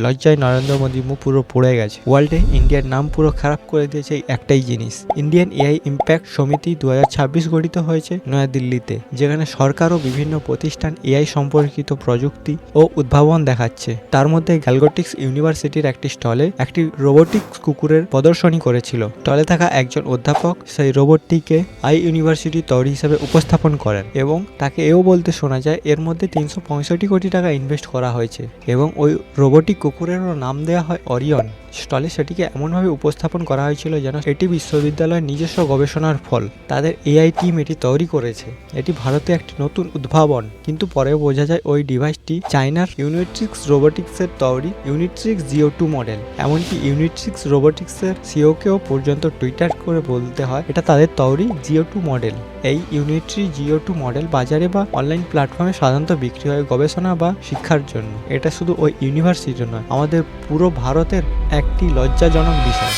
লজ্জায় নরেন্দ্র মোদী মুখ পুরো পড়ে গেছে। ওয়ার্ল্ডে ইন্ডিয়ার নাম পুরো খারাপ করে দিয়েছে এই একটাই জিনিস। ইন্ডিয়ান এআই ইম্প্যাক্ট সমিতি 2026 গঠিত হয়েছে নয়াদিল্লিতে, যেখানে সরকার ও বিভিন্ন প্রতিষ্ঠান এআই সম্পর্কিত প্রযুক্তি ও উদ্ভাবন দেখাচ্ছে। তার মধ্যে গ্যালগটিক্স ইউনিভার্সিটির একটি স্টলে একটি রোবোটিক্স কুকুরের প্রদর্শনী করেছিল। স্টলে থাকা একজন অধ্যাপক সেই রোবটটিকে আই ইউনিভার্সিটি তৈরি হিসেবে উপস্থাপন করেন এবং তাকে এও বলতে শোনা যায় এর মধ্যে 365 কোটি টাকা ইনভেস্ট করা হয়েছে এবং ওই রোবোটিক কুকুরেরও নাম দেওয়া হয় অরিয়ন। স্টলে সেটিকে এমনভাবে উপস্থাপন করা হয়েছিল যেন এটি বিশ্ববিদ্যালয়ের নিজস্ব গবেষণার ফল। তাদের এআই টিম এটি তৈরি করেছে। এটি ভারতে একটি নতুন উদ্ভাবন, কিন্তু পরে বোঝা যায় ওই ডিভাইসটি চায়নার ইউনিট্রিক্স রোবোটিক্সের তৈরি ইউনিট্রিক্স জিও2 মডেল। এমনকি ইউনিট্রিক্স রোবোটিক্সের সিওকেও পর্যন্ত টুইটার করে বলতে হয় এটা তাদের তৈরি জিও2 মডেল। এই ইউনিট্রি জিও2 মডেল বাজারে বা অনলাইন প্ল্যাটফর্মে সাধারণত বিক্রি হয় গবেষণা বা শিক্ষার জন্য। এটা শুধু ওই ইউনিভার্সিটি নয়, আমাদের পুরো ভারতের একটি লজ্জাজনক বিষয়।